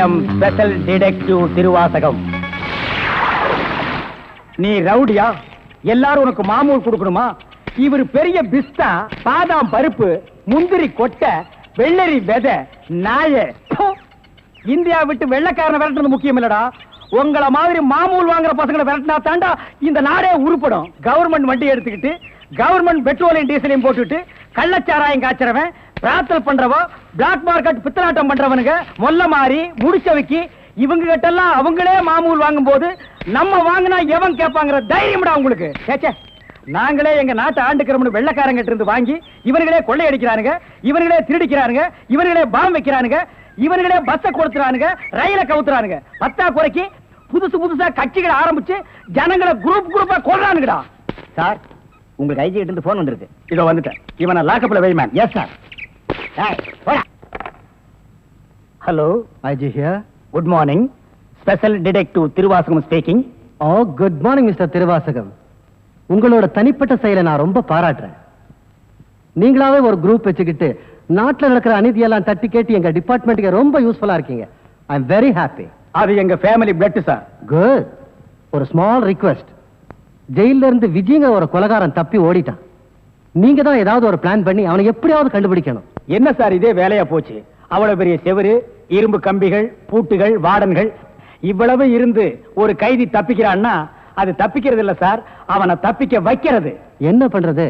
am special detective Thiruvasagam. நீ ரவுடியா? எல்லாரும் உனக்கு மாமூல் கொடுக்கணுமா? இவர் பெரிய பிஸ்தா, பாதாம் பருப்பு, முந்திரி கொட்டை, வெள்ளரி விதை, நாய. இந்தியா விட்டு வெள்ளைக்காரனை விரட்டுறது முக்கியம் இல்லடா. உங்களை மாதிரி மாமூல் வாங்குற பசங்களை விரட்டினா தாண்டா இந்த நாடே உருப்படும். கவர்மெண்ட் வண்டி எடுத்துக்கிட்டு கவர்மெண்ட் பெட்ரோலையும் டீசலையும் போட்டுட்டு கள்ளச்சாராயம் காய்ச்சறவன், பிரார்த்தல் பண்றவோ, பிளாக் மார்க்கெட் பித்தலாட்டம் பண்றவனுங்க, மொல்ல மாறி முடிச்சவைக்கு இவங்க கிட்ட எல்லாம் அவங்களே மாமூல் வாங்கும் போது நம்ம வாங்கினா எவன் கேட்பாங்கிற தைரியம்டா உங்களுக்கு. கேச்சே, நாங்களே எங்க நாட்டை ஆண்டுக்கிறோம்னு வெள்ளைக்காரங்கிட்ட இருந்து வாங்கி இவர்களே கொள்ளையடிக்கிறானுங்க, இவர்களே திருடிக்கிறானுங்க, இவர்களே பாம் வைக்கிறானுங்க, இவர்களே பஸ்ஸை கொடுத்துறானுங்க, ரயில கவுத்துறானுங்க. பத்தா குறைக்கு புதுசா கட்சிகளை ஆரம்பிச்சு ஜனங்களை குரூப்பா கொள்றானுங்கடா. சார், உங்களுக்கு ஐஜி கிட்ட இருந்து போன் வந்திருக்கு. இதோ வந்துட்டேன். இவனை லாக்கப்ல வை ma'am. Yes sir. Hello, IG here. Good morning. Special detective Thiruvasagam speaking. Oh, good morning mister Thiruvasagam. உங்களோட தனிப்பட்ட செயலை நான் ரொம்ப பாராட்டுறேன். நீங்களாவே ஒரு குரூப் வச்சுக்கிட்டு நாட்டில் நடக்கிற அநீதியெல்லாம் தட்டி கேட்டு எங்க டிபார்ட்மெண்ட்டுக்கு ரொம்ப யூஸ்ஃபுல்லா இருக்கீங்க. I am very happy. அது எங்க ஃபேமிலி பிளட் சார். குட். ஒரு ஸ்மால் ரிக்வெஸ்ட். ஜெயில இருந்து விஜயங்க ஒரு கொலைகாரன் தப்பி ஓடிட்டான். நீங்க தான் ஏதாவது ஒரு பிளான் பண்ணி அவனை எப்படியாவது கண்டுபிடிக்கணும். என்ன சார் இதே வேலையா போச்சு? அவ்வளவு பெரிய செவரு, இரும்பு கம்பிகள், பூட்டுகள், வார்டன்கள் இவ்வளவு இருந்து ஒரு கைதி தப்பிக்கிறான்னா அது தப்பிக்கிறது இல்ல சார், அவனை தப்பிக்க வைக்கிறது. என்ன பண்றது?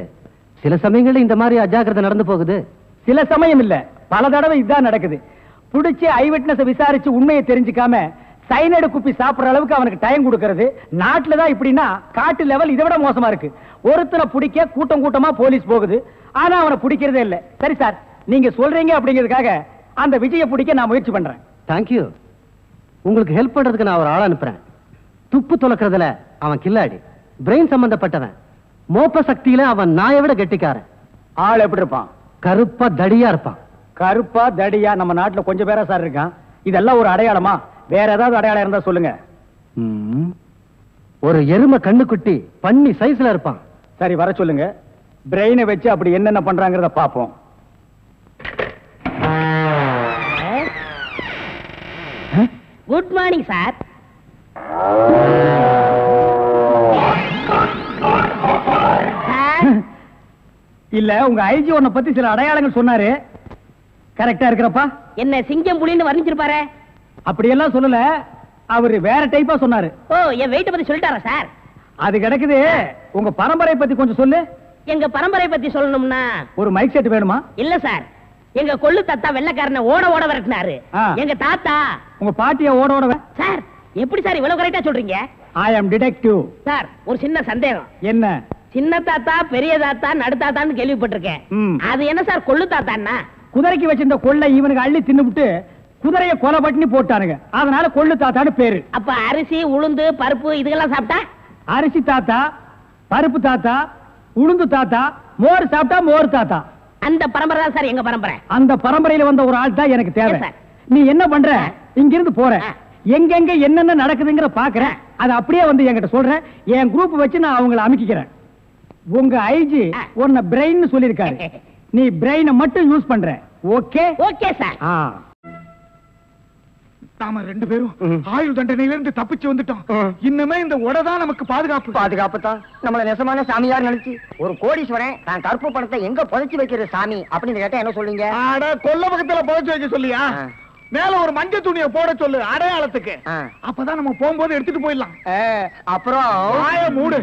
சில சமயங்கள்ல இந்த மாதிரி அஜாக்கிரதை நடந்து போகுது. சில சமயம் இல்ல, பல தடவை இதுதான் நடக்குது. புடிச்சு ஐ விட்னஸ் விசாரிச்சு உண்மையை தெரிஞ்சுக்காம சைனடு குப்பி சாப்பிடுற அளவுக்கு அவனுக்கு டைம் கொடுக்கிறது. நாட்டுல தான் இப்படின்னா காட்டு லெவல் இதை விட மோசமா இருக்கு. ஒருத்தனை பிடிக்க கூட்டமா போலீஸ் போகுது, ஆனா அவனை பிடிக்கிறதே இல்ல. சரி சார், நீங்க சொல்றீங்க அப்படிங்கிறதுக்காக அந்த விஜய பிடிக்க நான் முயற்சி பண்றேன். தேங்க்யூ. உங்களுக்கு ஹெல்ப் பண்றதுக்கு நான் ஒரு ஆள் அனுப்புறேன். துப்பு துலக்கிறதுல அவன் கில்லாடி, பிரெயின் சம்பந்தப்பட்டவன். மோப்ப சக்தியில அவன் நாயை விட கெட்டிக்காரன். ஆள் எப்படி இருப்பான்? கருப்பா தடியா இருப்பான். கருப்பா தடியா நம்ம நாட்டுல கொஞ்சம் பேரா சார் இருக்கான். இதெல்லாம் ஒரு அடையாளமா? வேற ஏதாவது அடையாளம் இருந்தா சொல்லுங்க. ஒரு எருமை கண்ணுக்குட்டி பண்ணி சைஸ்ல இருப்பான். சரி, வர சொல்லுங்க. பிரெயினை வச்சு அப்படி என்னென்ன பண்றாங்கறத பாப்போம். Good morning sir. இல்ல, உங்க ஐஜி உன்னை பத்தி சில அடையாளங்கள் சொன்னாரு. கரெக்டா இருக்கிறப்பா? என்ன சிங்கம் புலின்னு வர்ணிச்சிருப்பாரு? அப்படியெல்லாம் சொல்லல, அவரு வேற டைப்பா சொன்னாரு. ஓ, என் வெயிட்ட பத்தி சொல்லிட்டாரா சார்? அது கிடக்குது. உங்க பரம்பரை பத்தி கொஞ்சம் சொல்லு. எங்க பரம்பரை பத்தி சொல்லணும்னா ஒரு மைக் செட் வேணுமா? இல்ல சார், எங்க கொள்ளு தாத்தா வெள்ளைக்காரனை ஓட விரட்டினாரு. எங்க தாத்தா. உங்க பாட்டிய ஓட சார், எப்படி சார் இவ்வளவு கரெக்டா சொல்றீங்க? ஐ அம் டிடெக்டிவ். சார், ஒரு சின்ன சந்தேகம். என்ன? சின்ன தாத்தா, பெரிய தாத்தா, நடுத்தாத்தான்னு கேள்விப்பட்டிருக்கேன். அது என்ன சார் கொள்ளு தாத்தான்னா? குதிரைக்கு வச்சிருந்த கொள்ளை இவனுக்கு அள்ளி தின்னுபிட்டு குதிரைய கொலை பட்டினி போட்டானுங்க, அதனால கொள்ளு தாத்தான்னு பேரு. அப்ப அரிசி, உளுந்து, பருப்பு இதெல்லாம் சாப்பிட்டா? அரிசி தாத்தா, பருப்பு தாத்தா, உளுந்து தாத்தா, மோர் சாப்பிட்டா மோர் தாத்தா. அந்த பரம்பரை தான் சார் எங்க பரம்பரை. அந்த பரம்பரையில வந்த ஒரு ஆள் தான் எனக்கு தேவை. நீ என்ன பண்ற? இங்கிருந்து போற, எங்கெங்க என்னென்ன நடக்குதுங்கிற பாக்குறேன். அது அப்படியே வந்து என்கிட்ட சொல்றேன். என் குரூப் வச்சு நான் அவங்களை அமைக்கிறேன். உங்க ஐஜி உன்னை பிரெயின் சொல்லிருக்காரு. நீ பிரெயினை மட்டும் யூஸ் பண்ற. ஓகே? Okay sir. நாம ரெண்டு பேரும் ஆயுள் தண்டனையில இருந்து தப்பிச்சு வந்துட்டோம். இன்னுமே இந்த உடதான் நமக்கு பாதுகாப்பு. பாதுகாப்பு தான். நம்மள நெசமான சாமியார் நினைச்சு ஒரு கோடீஸ்வரன் தான் கருப்பு பணத்தை எங்க புதைச்சு வைக்கிற சாமி அப்படின்னு கேட்டா என்ன சொல்லுங்க? அட, கொல்ல பக்கத்துல புதைச்சு வைக்க சொல்லியா? மேல ஒரு மஞ்சள் துணியை போட சொல்லு அடையாளத்துக்கு. அப்பதான் நம்ம போகும்போது எடுத்துட்டு போயிடலாம். அப்புறம் ஆய மூடு.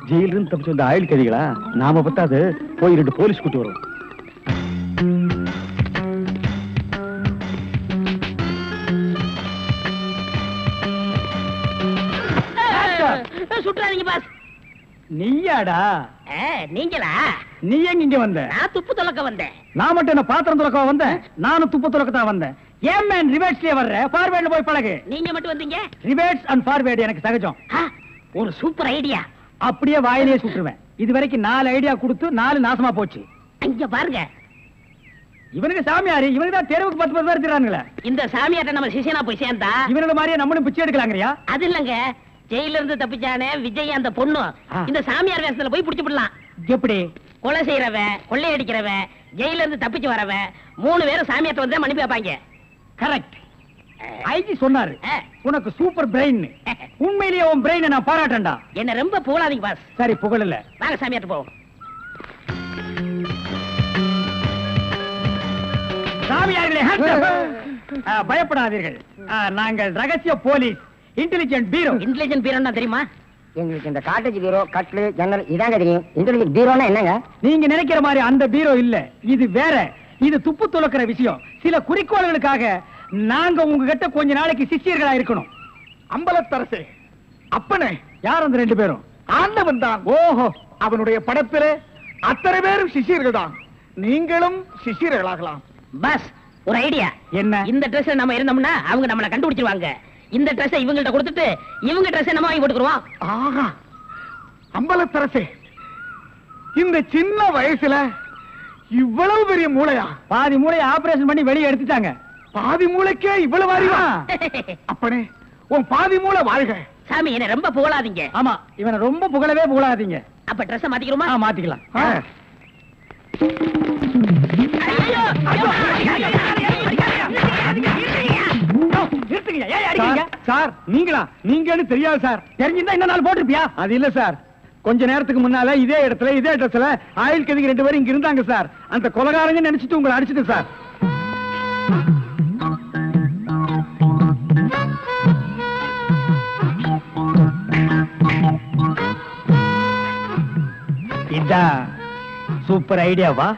ஜெயில இருந்து தப்பிச்சு வந்த ஆயுள் கைதிகளா? நாம பத்தாது, போய் 2 போலீஸ் கூட்டு வரும். சுற்றாதீங்க பாஸ். நீயாடா? நீங்களா? நீ எங்க இங்க வந்த? நான் துப்பு துலக்க வந்தேன். நான் மட்டும் என்ன பாத்திரம் துலக்க வந்தேன்? நானும் துப்பு துலக்க தான் வந்தேன். ஏன் மேன் ரிவர்ஸ்லயே வர்ற? ஃபார்வர்ட்ல போய் பழகு. நீங்க மட்டும் வந்தீங்க? ரிவர்ஸ் அண்ட் ஃபார்வர்ட் எனக்கு சகஜம். ஒரு சூப்பர் ஐடியா. அப்படியே வாயிலே சுட்டுருவேன். இது வரைக்கும் 4 ஐடியா கொடுத்து 4 நாசமா போச்சு. இங்க பாருங்க, இவனுக்கு சாமியாரு, இவனுக்கு தான் தெருவுக்கு 10 பேர் இருக்கிறானுங்களே. இந்த சாமியார்ட்ட நம்ம சிஷியனா போய் சேர்ந்தா இவனோட மாதிரியே நம்மளும் பிச்சை எடுக்கலாங்கறியா? அது இல்லங்க, ஜெயில இருந்து தப்பிச்சானே விஜய் அந்த பொண்ணு இந்த சாமியார் வேஷத்துல போய் புடிச்சு விடலாம். எப்படி? கொலை செய்யறவன், கொள்ளையடிக்கிறவன், ஜெயில இருந்து தப்பிச்சு வரவன் 3 பேரும் சாமியார்ட்ட வந்து மன்னிப்பு வைப்பாங்க. கரெக்ட். ஐஜி சொன்னாரு உனக்கு சூப்பர் பிரெயின். உண்மையிலேயே உன் பிரெயினை நான் பாராட்டேன்டா. என்ன ரொம்ப புகழாதீங்க பாஸ். சரி புகழல. வாங்க சாமியார்ட்ட போவோம். சாமியார்களே பயப்படாதீர்கள். நாங்கள் ரகசிய போலீஸ், இன்டெலிஜென்ட் பீரோ. இன்டெலிஜென்ட் பீரோன்னா தெரியுமா? எங்களுக்கு இந்த காட்டேஜ் பீரோ, கட்லு, ஜன்னல் இதாங்க தெரியும். இன்டெலிஜென்ட் பீரோனா என்னங்க? நீங்க நினைக்கிற மாதிரி அந்த பீரோ இல்ல, இது வேற. இது துப்பு துலக்கிற விஷயம். சில குறிக்கோள்களுக்காக நாங்க உங்ககிட்ட கொஞ்ச நாளைக்கு சிஷ்யர்களா இருக்கணும். அம்பலத்தரசே, அப்பனே, யார் அந்த 2 பேரும்? ஆண்டவன் தான். ஓஹோ, அவனுடைய படத்திலே அத்தனை பேரும் சிஷியர்கள் தான். நீங்களும் சிஷியர்களாகலாம். பாஸ், ஒரு ஐடியா. என்ன? இந்த ட்ரெஸ் நம்ம இருந்தோம்னா அவங்க நம்மள கண்டுபிடிச்சிருவாங்க. இந்த ட்ரெஸ் இவங்கள்ட்ட கொடுத்துட்டு இவங்க ட்ரெஸ் நம்ம வாங்கி போட்டுக்குறோம். ஆஹா, அம்பலத்தரசே, இந்த சின்ன வயசுல இவ்வளவு பெரிய மூளையா? பாதி மூளையை ஆபரேஷன் பண்ணி வெளியே எடுத்துட்டாங்க. பாதி மூளைக்கே இவ்வளவு அறிவா? அப்பனே, உன் பாதி மூளை வாழ்க. சாமி, என்ன ரொம்ப புகழாதீங்க. ஆமா, இவனை ரொம்ப புகழவே புகழாதீங்க. அப்ப ட்ரெஸ் மாத்திக்கிறோமா? மாத்திக்கலாம். சார், நீங்கன்னு தெரியாது சார். தெரிஞ்சிருந்தா என்ன நாள் போட்டிருப்பியா? அது இல்ல சார், கொஞ்ச நேரத்துக்கு முன்னால இதே இடத்துல இதே இடத்துல ஆயில் கதிக்கு 2 பேரும் இங்க இருந்தாங்க சார். அந்த கொலைகாரங்க நினைச்சிட்டு உங்களை அடிச்சிட்டு சார். இதான் சூப்பர் ஐடியாவா?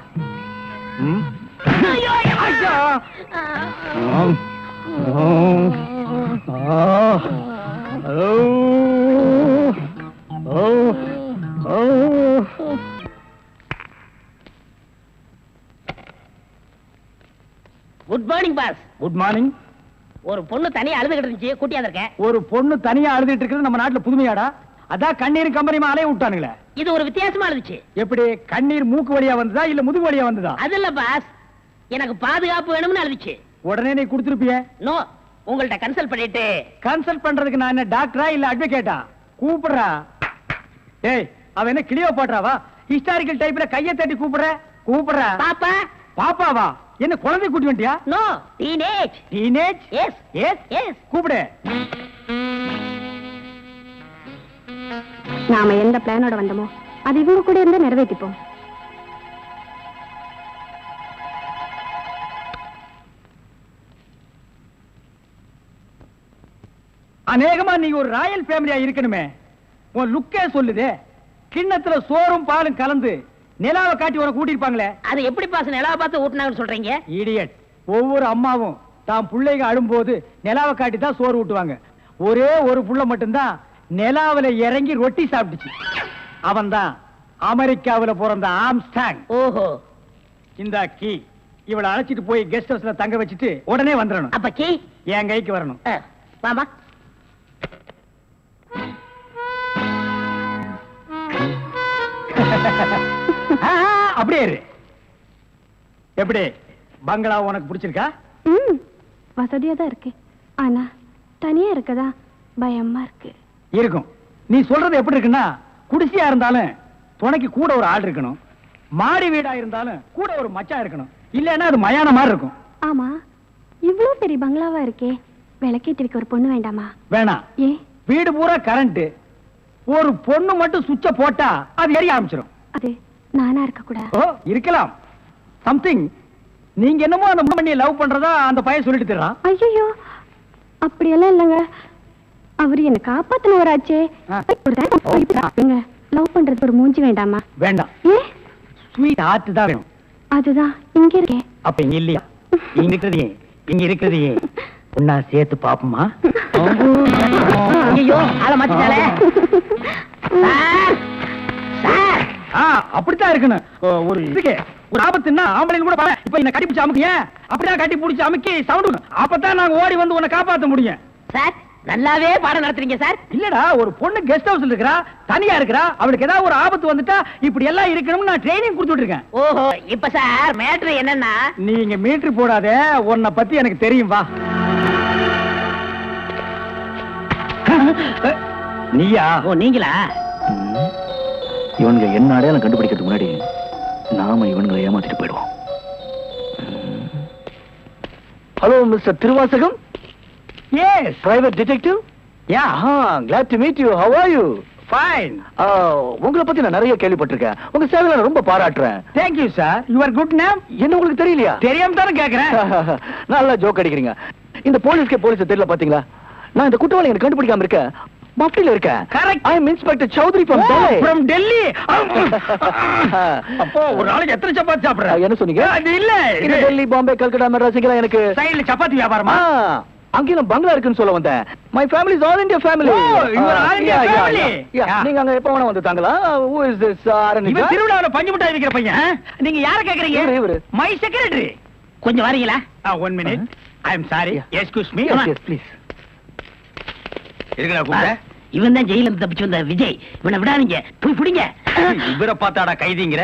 Good morning boss. Good morning. ஒரு பொண்ணு தனியா அழுதுகிட்டு இருந்துச்சு, கூட்டியா இருக்கேன். ஒரு பொண்ணு தனியா அழுதுட்டு இருக்கிறது நம்ம நாட்டுல புதுமையாடா? அதான் கண்ணீர் கம்பெனிமா அலைய விட்டானுங்களே. இது ஒரு வித்தியாசமா இருந்துச்சு. எப்படி? கண்ணீர் மூக்கு வழியா வந்ததா இல்ல முதுகு வழியா வந்ததா? அது இல்ல பாஸ், எனக்கு பாதுகாப்பு வேணும்னு அழுதுச்சு. உடனே நீ கொடுத்துருப்பிய? நோ, உங்கள்ட்ட கன்சல்ட் பண்ணிட்டு. கன்சல்ட் பண்றதுக்கு நான் என்ன டாக்டரா இல்ல அட்வொகேட்டா? கூப்பிடுறா. ஏய், அவ என்ன கிளியோ பாட்றாவா? ஹிஸ்டாரிக்கல் டைப்ல கையை தட்டி கூப்பிடுறா. பாப்பா. பாப்பாவா? என்ன குழந்தை கூட்டி வந்துட்டியா? No, teenage. Teenage? Yes yes yes. கூப்பிடு. நாம எந்த பிளானோட வந்தோமோ அது இவங்க கூட இருந்து நிறைவேற்றிப்போம். அநேகமா நீ ஒரு ராயல் ஃபேமிலியா இருக்கணுமே. உன் லுக்கே சொல்லுதே. கிண்ணத்துல சோறும் பாலும் கலந்து நிலாவை காட்டி உனக்கு கூட்டிருப்பாங்களே. அது எப்படி பாஸ் நிலாவை பார்த்து ஊட்டினாங்கன்னு சொல்றீங்க? இடியட். ஒவ்வொரு அம்மாவும் தான் பிள்ளைங்க அழும்போது நிலாவை காட்டி தான் சோறு ஊட்டுவாங்க. ஒரே ஒரு புள்ள மட்டும்தான் நிலாவில இறங்கி ரொட்டி சாப்பிட்டுச்சு. அவன் தான் அமெரிக்காவில பிறந்த ஆம்ஸ்டாங். ஓஹோ. இந்த கீ இவளை அழைச்சிட்டு போய் கெஸ்ட் ஹவுஸ்ல தங்க வச்சுட்டு உடனே வந்துடணும். அப்ப கீ என் கைக்கு வரணும். வாமா. அப்படியே இரு. எப்படி பங்களா உனக்கு பிடிச்சிருக்கா? வசதியா தான் இருக்கு, ஆனா தனியா இருக்கதா பயமா இருக்கு. இருக்கும். நீ சொல்றது எப்படி இருக்குன்னா, குடிசையா இருந்தாலும் துணைக்கு கூட ஒரு ஆள் இருக்கணும், மாடி வீடா இருந்தாலும் கூட ஒரு மச்சான் இருக்கணும். இல்லன்னா அது மயான மாதிரி இருக்கும். ஆமா, இவ்வளவு பெரிய பங்களாவா இருக்கே, விளக்கேற்றிருக்க ஒரு பொண்ணு வேண்டாமா? வேணாம். ஏ? வீடு பூரா கரண்ட், ஒரு பொண்ணு மட்டும் சுவிட்ச போட்டா அது எரிய ஆரம்பிச்சிடும். அது நானா இருக்க கூடாது? ஓ, இருக்கலாம். சம்திங். நீங்க என்னமோ அந்த பண்ணியை லவ் பண்றதா அந்த பையன் சொல்லிட்டு தர்றான். ஐயோ, அப்படியெல்லாம் இல்லங்க. அவரு என்ன காப்பாத்தினவராச்சே. லவ் பண்றது ஒரு மூஞ்சி வேண்டாமா? வேண்டாம். ஏ? ஸ்வீட் ஹார்ட் தான் வேணும். அதுதான் இங்க இருக்கே. அப்ப இங்க இல்லையா? இங்க இருக்கிறது ஒன்னா சேர்த்து பாப்போமா? ஐயோ, ஆள மாத்திட்டாளே. அப்படித்தான் இருக்கணும். ஒரு இதுக்கு ஒரு ஆபத்துன்னா ஆம்பளைன்னு கூட பாரு. இப்ப என்ன கட்டி பிடிச்சு அமுக்கிய, அப்படியே கட்டி பிடிச்சு அமுக்கி சவுண்ட், அப்பதான் நாங்க ஓடி வந்து உன்னை காப்பாத்த முடியும். சார், நல்லாவே பாடம் நடத்துறீங்க சார். இல்லடா, ஒரு பொண்ணு கெஸ்ட் ஹவுஸ்ல இருக்கறா, தனியா இருக்கறா, அவளுக்கு ஏதாவது ஒரு ஆபத்து வந்துட்டா இப்படி எல்லாம் இருக்கணும்னு நான் ட்ரைனிங் கொடுத்துட்டு இருக்கேன். ஓஹோ, இப்ப சார் மேட்ரு என்னன்னா, நீங்க மீட்டர் போடாத, உன்னை பத்தி எனக்கு தெரியும். வா. நீயா? ஓ, நீங்களா? இவனுங்க என்ன அடையாளம் கண்டுபிடிக்கிறதுக்கு முன்னாடி நாம இவனுங்களை ஏமாத்திட்டு போயிடுவோம். Hello, Mr. Tiruvasagam. Yes. Private detective? Yeah. Glad to meet you. How are you? Fine. உங்களை பத்தி நான் நிறைய கேள்விப்பட்டிருக்கேன். உங்க சேவையை நான் ரொம்ப பாராட்டுறேன். Thank you, sir. Your good name? என்ன உங்களுக்கு தெரியலையா? தெரியாம தானே கேக்குறேன். நல்லா ஜோக் அடிக்கிறீங்க. இந்த போலீஸ் தெரியல பாத்தீங்களா? நான் இந்த குற்றவாளி எனக்கு கண்டுபிடிக்காம இருக்கேன். மஃப்டில இருக்கேன். Correct. I am Inspector Chowdhury from Delhi. From Delhi. அப்போ ஒரு நாளைக்கு எத்தனை சப்பாத்தி சாப்பிடுற? என்ன சொன்னீங்க? அது இல்ல. இது டெல்லி, பாம்பே, கல்கட்டா, மெட்ராஸ் இங்கலாம் எனக்கு சைடுல சப்பாத்தி வியாபாரமா? அங்க பங்களா இருக்குன்னு சொல்ல வந்தேன். My family is all India family. Oh, you are all India family. நீங்க அங்க எப்ப வேணா வந்து தாங்களா? Who is this? இவன் திருவிழாவுல பஞ்சு மிட்டாய் விக்கிற பையன். நீங்க யார கேக்குறீங்க? இவரு. My secretary. கொஞ்சம் வரீங்களா? 1 minute. I am sorry. Excuse me. Yes, please. இருக்கடா கூப்பிட. இவன் தான் ஜெயில இருந்து தப்பிச்சு வந்த விஜய். இவனை விடாதீங்க. போய் புடிங்க. இவரை பார்த்தாடா கைதிங்கிற?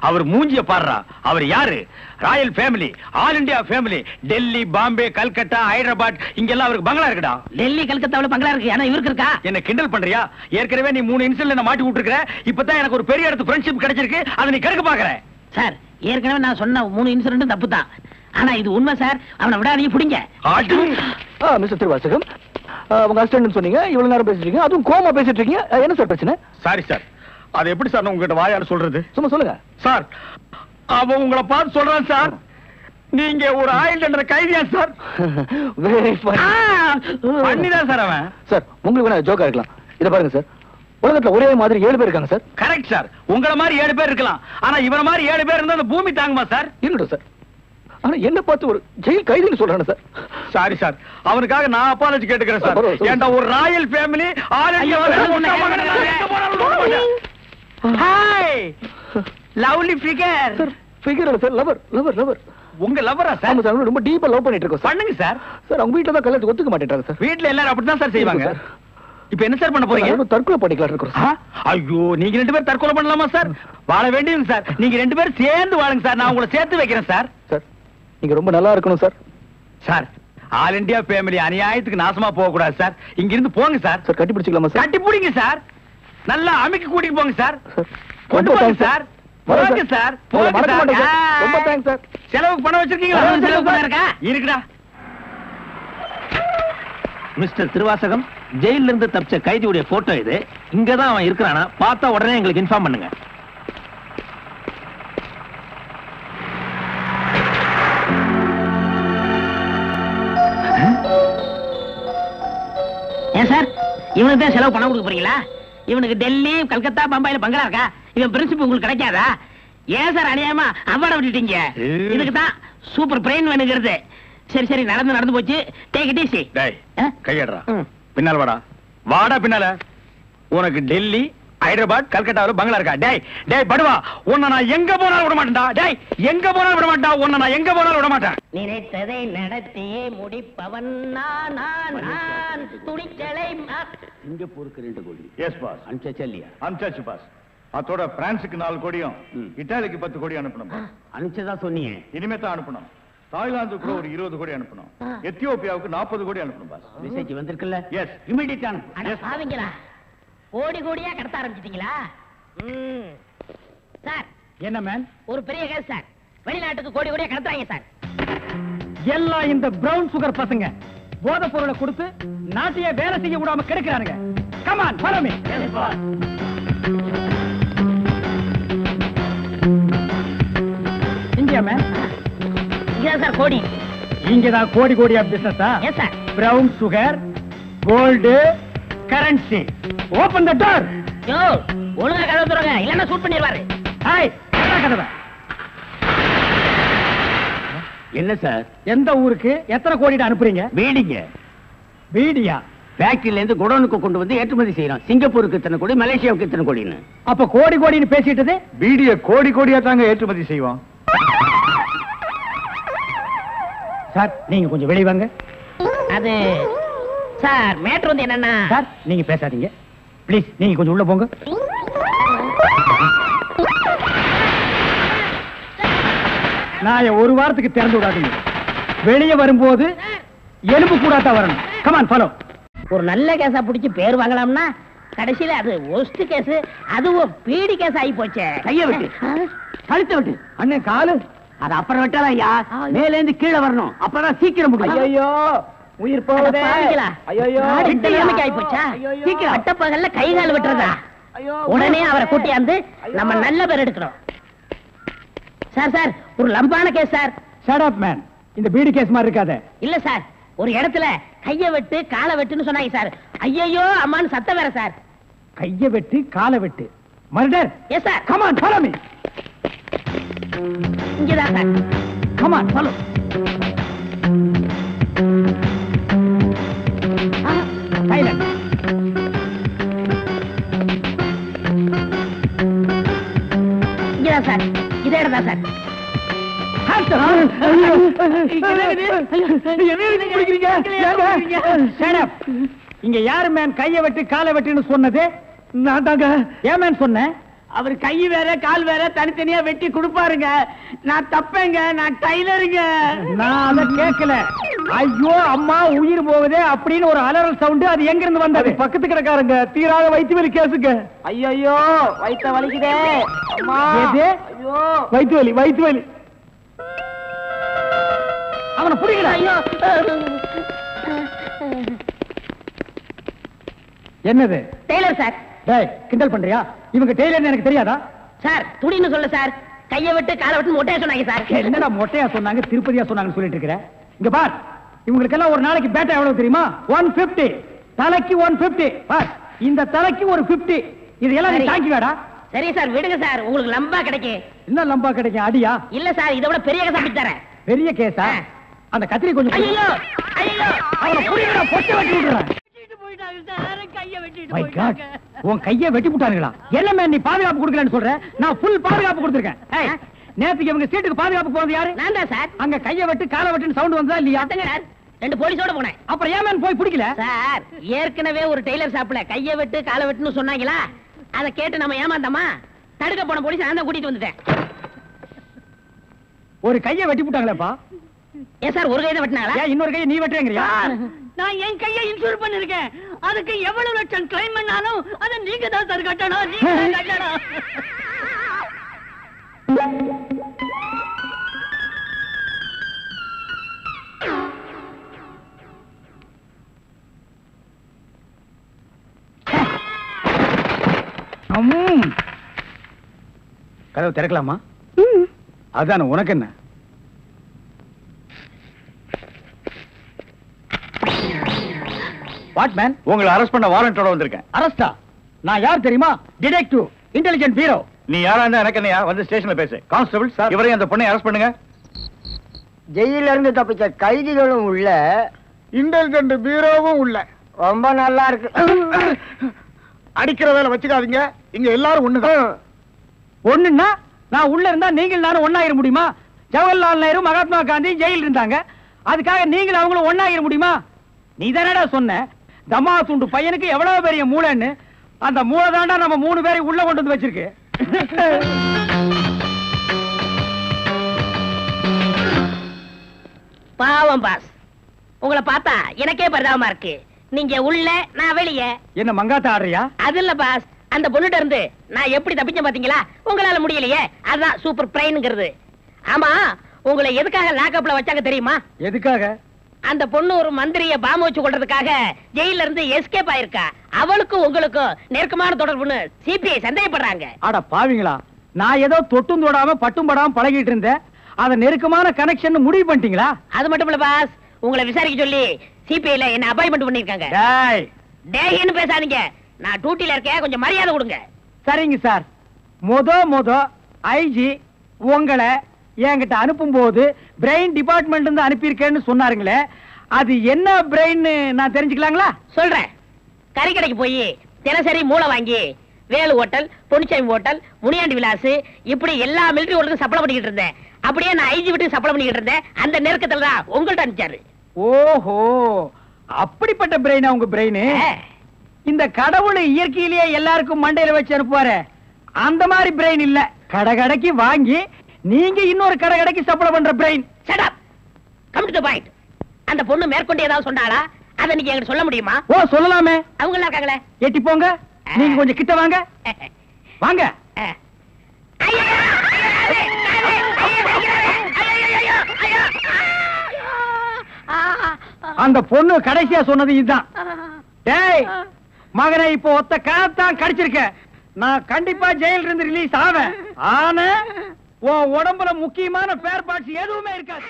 அவர் மூஞ்சிய பாடுறா. அவர் யாரு? Royal family, all India family. Delhi, Bombay, Calcutta, Hyderabad இங்கெல்லாம் அவருக்கு பங்களா இருக்குடா. டெல்லி கல்கத்தாவுல பங்களா இருக்கு. ஆனா இவருக்கு இருக்கா? என்ன கிண்டல் பண்றியா? ஏற்கனவே நீ 3 இன்சிடென்ட்ல என்ன மாட்டி விட்டுருக்க. இப்பதான் எனக்கு ஒரு பெரிய இடத்து ஃப்ரெண்ட்ஷிப் கிடைச்சிருக்கு. அதை நீ கெடுக்க பாக்குற. சார், ஏற்கனவே நான் சொன்ன 3 இன்சிடென்ட் தப்பு தான். ஆனா இது உண்மை சார். அவனை விடாதீங்க, புடிங்க. மிஸ்டர் திருவாசகம், உங்க அசிஸ்டன்ட் சொன்னீங்க. இவ்வளவு நேரம் பேசிட்டு இருக்கீங்க. அதுவும் கோமா பேசிட்டு இருக்கீங்க. என்ன சார் பிரச்சனை? Sorry sir. அது எப்படி சார் உங்ககிட்ட வாயால சொல்றது? சும்மா சொல்லுங்க சார். அவன் உங்களை பார்த்து சொல்றான் சார். நீங்க ஒரு ஆயில் தண்டனை கைதியா சார்? Very funny. பண்ணிதான் சார் அவன். சார், உங்களுக்கு வேணா ஜோக்கா இருக்கலாம். இத பாருங்க சார், உலகத்துல ஒரே மாதிரி 7 பேர் இருக்காங்க சார். Correct sir. உங்கள மாதிரி 7 பேர் இருக்கலாம். ஆனா இவன மாதிரி 7 பேர் இருந்தா அந்த பூமி தாங்குமா சார்? இருக்கட்டும் சார். ஆனா என்ன பார்த்து ஒரு ஜெயில் கைதின்னு சொல்றானே சார். Sorry sir. அவனுக்காக நான் அப்பாலஜி கேட்டுக்கிறேன் சார். பரவாயில்ல. ஏன்டா ஒரு Royal family all India hi lovely figure. Sir, figure இல்ல சார், லவர் லவர் லவர். உங்க லவரா சார்? ஆமா சார், ரொம்ப டீப்பா லவ் பண்ணிட்டு இருக்கோம் சார். பண்ணுங்க சார். சார், அவங்க வீட்ல தான் கல்யாணத்துக்கு ஒத்துக்க மாட்டேன்றாங்க சார். வீட்ல எல்லாரும் அப்படிதான் சார் செய்வாங்க. இப்போ என்ன சார் பண்ண போறீங்க? நம்ம தற்கொலை பண்ணிக்கலாம் இருக்கோம் சார். ஐயோ, நீங்க 2 பேரும் தற்கொலை பண்ணலாமா சார்? வாழ வேண்டியது சார். நீங்க 2 பேரும் சேர்ந்து வாழுங்க சார். நான் உங்களை சேர்த்து வைக்கிறேன் சார். சார், நீங்க ரொம்ப நல்லா இருக்கணும் sir. Sir, all India family அநியாயத்துக்கு நாசமா போக கூடாது சார். இங்க இருந்து போங்க சார். சார், கட்டி பிடிச்சிக்கலாமா சார்? கட்டி பிடிங்க சார். நல்லா அமுக்கி கூட்டிட்டு போங்க சார். சார், கொண்டு ரொம்ப போங்க thanks சார். வரேன் போங்க சார். உங்களை போங்க மறக்க மாட்டேன் சார். சார். ரொம்ப தேங்க்ஸ் சார். செலவுக்கு பணம் வச்சிருக்கீங்களா? செலவு பணம் இருக்கா? இருக்குடா. மிஸ்டர் திருவாசகம், ஜெயில இருந்து தப்பிச்ச கைதியுடைய போட்டோ இது. இங்கதான் அவன் இருக்கிறானா? பார்த்தா உடனே எங்களுக்கு இன்ஃபார்ம் பண்ணுங்க. ஏன் சார், இவனுக்கு தான் செலவு பணம் கொடுக்க போறீங்களா? இவனுக்கு டெல்லி, கல்கத்தா, பம்பாயில பங்களா இருக்கா? இவன் பிரின்சிபல் உங்களுக்கு கிடைக்காதா? ஏன் சார் அநியாயமா அவார்ட விட்டுட்டீங்க? இதுக்கு தான் சூப்பர் பிரெயின் வேணுங்கிறது. சரி சரி, நடந்து போச்சு. Take it easy. டேய், கையடறா. பின்னால வாடா. வாடா பின்னால. உனக்கு டெல்லி, ஹைதராபாத், கல்கட்டாவில் பங்களா இருக்கா? டேய் டேய் படுவா, உன்னை நான் எங்க போனாலும் விட மாட்டேன்டா. டேய், எங்க போனாலும் விட மாட்டேன். உன்னை நான் எங்க போனாலும் விட மாட்டேன். நினைத்ததை நடத்தியே முடிப்பவன் நான். துணிச்சலை சிங்கப்பூருக்கு 2 கோடி. S boss. அனுப்பிச்சா இல்லையா? அனுப்பிச்சாச்சு பாஸ். அதோட பிரான்ஸுக்கு 4 கோடியும் இத்தாலிக்கு 10 கோடி அனுப்பணும் பாஸ். அனுப்பிச்சதா சொன்னீங்க. இனிமே தான் அனுப்பணும். தாய்லாந்துக்கு கூட ஒரு 20 கோடி அனுப்பணும். எத்தியோப்பியாவுக்கு 40 கோடி அனுப்பணும் பாஸ். மெசேஜ் வந்திருக்குல்ல? எஸ். இமிடியேட்டா பாவீங்களா? கோடி கோடியா கடத்த ஆரம்பிச்சிட்டீங்களா? சார், என்ன மேன்? ஒரு பெரிய கேஸ் சார். வெளிநாட்டுக்கு கோடி கோடியா கடத்துறாங்க சார். எல்லாம் இந்த பிரவுன் சுகர் பசங்க போதை பொருளை கொடுத்து நாட்டையே வேலை செய்ய விடாம கெடுக்கிறானுங்க. Come on, follow me. India man. இங்கதான் சார் கோடி. இங்கதான் கோடி கோடியா பிசினஸா? Yes sir. Brown sugar, gold, currency. Open the door. Yo, ஒழுங்கா கதவு திறங்க, இல்லன்னா ஷூட் பண்ணிடுவாரு. ஹாய், கதவை. என்ன சார்? எந்த ஊருக்கு எத்தனை கோடி அனுப்புறீங்க? வீடிங்க. வீடியா? ஃபேக்டரியில இருந்து குடோனுக்கு கொண்டு வந்து ஏற்றுமதி செய்யறோம். சிங்கப்பூருக்கு இத்தனை கோடி, மலேசியாவுக்கு இத்தனை கோடின்னு. அப்ப கோடி கோடின்னு பேசிட்டது? பீடிய கோடி கோடியா தாங்க ஏற்றுமதி செய்வோம். சார், நீங்க கொஞ்சம் வெளிய வாங்க. அது சார், மேட்டர் வந்து என்னன்னா சார், நீங்க பேசாதீங்க ப்ளீஸ். நீங்க கொஞ்சம் உள்ள போங்க. நான் ஒரு வாரத்துக்கு திறந்து விடாதீங்க. வெளியே வரும்போது எலும்பு கூடாதா வரணும். Come on, follow. ஒரு நல்ல கேஸா பிடிச்சு பேர் வாங்கலாம்னா கடைசியில அது ஒஸ்ட் கேஸ், அதுவும் பீடி கேஸ் ஆகி போச்சே. கைய விட்டு, கழுத்தை விட்டு. அண்ணே, காலு அது அப்புறம் விட்டாலும் ஐயா மேல இருந்து கீழே வரணும் அப்பதான் சீக்கிரம் முடியும். ஐயோ உயிர் போகுதே. ஐயோ இந்த நிலைமைக்கு ஆயிப்போச்சா? சீக்கிரம் அட்டப்பகல்ல கை கால் விட்டுறதா? உடனே அவரை கூட்டியாந்து நம்ம நல்ல பேர் எடுக்கணும். சார் சார் ஒரு லம்பான case sir. Shut up man. இந்த பீடி கேஸ் மாதிரி இருக்காதே. இல்ல சார் ஒரு இடத்துல கைய வெட்டு காலை வெட்டுன்னு சொன்னாங்க சார். ஐயோ அம்மான்னு சத்தம் வேற சார். கைய வெட்டு காலை வெட்டு murder. Yes sir. Come on follow me. இங்கதான் sir. Come on follow. Silent. இங்கதான் சார். இதே இடம் தான் சார். இங்க யாரு மேன் கைய வெட்டு காலை வெட்டுன்னு சொன்னது? நான் தாங்க. ஏன் மேன் சொன்னேன்? அவர் கை வேற கால் வேற தனித்தனியா வெட்டி கொடுப்பாருங்க. நான் தப்பேங்க, நான் டைலருங்க. நான் அத கேட்கல. ஐயோ அம்மா உயிர் போகுதே அப்படின்னு ஒரு அலறல் சவுண்ட். அது எங்க இருந்து வந்தது? பக்கத்து கிடக்காரங்க தீராத வயிற்று வலி கேசுங்க. ஐயோ வயித்த வலிக்குதே அம்மா. ஐயோ வயிற்று வலி வயிற்று வலி. அவனை புடிக்கல. ஐயோ என்னது? Tailor sir. டேய் கிண்டல் பண்றியா? இவங்க டெய்லர்னு எனக்கு தெரியாதா? சார் துணின்னு சொல்ல சார். கைய விட்டு காலை விட்டு மொட்டையா சொன்னாங்க சார். என்னடா மொட்டையா சொன்னாங்க திருப்பதியா சொன்னாங்கன்னு சொல்லிட்டு இருக்கிற? இங்க பார், இவங்களுக்கெல்லாம் ஒரு நாளைக்கு பேட்டா எவ்வளவு தெரியுமா? 150. தலைக்கு 150. பார் இந்த தலைக்கு ஒரு 50. இதெல்லாம் நீ தாங்கி வேடா. சரி சார் விடுங்க சார், உங்களுக்கு லம்பா கிடைக்கும். என்ன லம்பா கிடைக்கும்? அடியா? இல்ல சார் இதை விட பெரிய கேஸ் அப்படி தரேன். பெரிய கேஸா? அந்த கத்திரி கொஞ்சம் ஐயோ ஐயோ அவனை புடிங்கடா, பொட்டை வெட்டி விடுறேன். My God, உன் கையை வெட்டி விட்டானுங்களா? என்ன மேன் நீ பாதுகாப்பு கொடுக்கலன்னு சொல்ற? நான் ஃபுல் பாதுகாப்பு கொடுத்திருக்கேன். ஏய் நேத்துக்கு இவங்க சீட்டுக்கு பாதுகாப்பு போனது யாரு? நான் தான் சார். அங்க கையை வெட்டு காலை வெட்டுன்னு சவுண்ட் வந்ததா இல்லையா? சார் 2 போலீஸோட போனேன். அப்புறம் ஏன் மேன் போய் பிடிக்கல? சார் ஏற்கனவே ஒரு டெய்லர் ஷாப்ல கைய வெட்டு காலை வெட்டுன்னு சொன்னாங்களா? அத கேட்டு நம்ம ஏமாந்தோமா? தடுக்க போன போலீஸ் நான் தான் கூட்டிட்டு வந்துட்டேன். ஒரு கையை வெட்டி விட்டாங்களேப்பா. ஏன் சார் ஒரு கையை வெட்டினாங்களா? ஏன் இன்னொரு கையை நீ வெட்டுறீங்கறியா? நான் என் கையை இன்சூர் பண்ணிருக்கேன். அதுக்கு எவ்வளவு லட்சம் கிளைம் பண்ணாலும் அதை நீங்க தான் சார் கட்டணும். நீங்க தான் கட்டணும். கதவு திறக்கலாமா? அதான உனக்கு என்ன? What man? உங்களை அரெஸ்ட் பண்ண வாரண்டோட வந்திருக்கேன். அரஸ்டா? நான் யார் தெரியுமா? Detective, intelligent bureau. நீ யாரா இருந்தா எனக்கு என்னையா? வந்து ஸ்டேஷன்ல பேசு. கான்ஸ்டபிள் சார், இவரையும் அந்த பொண்ணை அரெஸ்ட் பண்ணுங்க. ஜெயில இருந்து தப்பிச்ச கைதிகளும் உள்ள, இன்டெலிஜென்ட் பீரோவும் உள்ள. ரொம்ப நல்லா இருக்கு. அடிக்கிற வேலை வச்சுக்காதீங்க. இங்க எல்லாரும் ஒண்ணுதான். ஒண்ணுன்னா நான் உள்ள இருந்தா நீங்கள் நானும் ஒன்னாயிர முடியுமா? ஜவஹர்லால் நேரு மகாத்மா காந்தி ஜெயில இருந்தாங்க. அதுக்காக நீங்கள் அவங்களும் ஒன்னாயிர முடியுமா? நீ தானடா சொன்ன தமா துண்டு பையனுக்கு எவ்வளவு பெரிய மூளைன்னு. அந்த மூளை தாண்டா நம்ம 3 பேரை உள்ள கொண்டு வந்து வச்சிருக்கு. பாவம் பாஸ், உங்களை பார்த்தா எனக்கே பரிதாபமா இருக்கு. நீங்க உள்ள நான் வெளியே. என்ன மங்காத்த ஆடுறியா? அது இல்ல பாஸ், அந்த பொண்ணுட்ட இருந்து நான் எப்படி தப்பிச்சேன் பாத்தீங்களா? உங்களால முடியலையே, அதுதான் சூப்பர் பிரைன்ங்கிறது. ஆமா உங்களை எதுக்காக லாக்அப்ல வச்சாங்க தெரியுமா? எதுக்காக? அந்த பொண்ணு ஒரு மந்திரிய பாம்பு வச்சு கொள்றதுக்காக ஜெயில இருந்து எஸ்கேப் ஆயிருக்கா. அவளுக்கும் உங்களுக்கும் நெருக்கமான தொடர்புன்னு சிபிஐ சந்தேகப்படுறாங்க. அட பாவிங்களா, நான் ஏதோ தொட்டும் தொடாம பட்டும் படாம பழகிட்டு இருந்தேன். அத நெருக்கமான கனெக்ஷன் முடிவு பண்ணிட்டீங்களா? அது மட்டும் இல்ல பாஸ், உங்களை விசாரிக்க சொல்லி சிபிஐல என்ன அப்பாயின்மெண்ட் பண்ணிருக்காங்க. டேய் டேய்னு பேசாதீங்க, நான் டியூட்டில இருக்கேன், கொஞ்சம் மரியாதை கொடுங்க. சரிங்க சார். மொத ஐஜி உங்களை என்கிட்ட அனுப்பும் போது பிரெயின் டிபார்ட்மெண்ட் இருந்து அனுப்பியிருக்கேன்னு சொன்னாருங்களே, அது என்ன பிரெயின் நான் தெரிஞ்சுக்கலாங்களா? சொல்றேன். கறிக்கடைக்கு போய் தினசரி மூளை வாங்கி வேலு ஹோட்டல், பொன்னிச்சாமி ஹோட்டல், முனியாண்டி விலாஸ் இப்படி எல்லா மிலிட்டரி ஹோட்டலுக்கும் சப்ளை பண்ணிக்கிட்டு இருந்தேன். அப்படியே நான் ஐஜி விட்டு சப்ளை பண்ணிக்கிட்டு இருந்தேன். அந்த நெருக்கத்துல தான் உங்கள்ட்ட அனுப்பிச்சாரு. ஓஹோ, அப்படிப்பட்ட பிரெயினா உங்க பிரெயின்? இந்த கடவுள் இயற்கையிலேயே எல்லாருக்கும் மண்டையில வச்சு அனுப்புவாரு, அந்த மாதிரி பிரெயின் இல்ல. கடைக்கு வாங்கி நீங்க இன்னொரு கடைக்கு சப்ளை பண்ற brain. Shut up. Come to the point. அந்த பொண்ணு மேற்கொண்டு ஏதாவது சொன்னாளா? அத நீங்க என்கிட்ட சொல்ல முடியுமா? ஓ சொல்லலாமே. அவங்க எல்லாம் இருக்காங்களே. எட்டி போங்க, நீங்க கொஞ்சம் கிட்ட வாங்க. வாங்க. அந்த பொண்ணு கடைசியா சொன்னது இதுதான். டேய் மகனை இப்போ ஒத்த காத்தான் கடிச்சிருக்க. நான் கண்டிப்பா ஜெயில இருந்து ரிலீஸ் ஆவேன். ஆனா உன் உடம்புல முக்கியமான பேர் பார்ட்ஸ் எதுவுமே இருக்காது.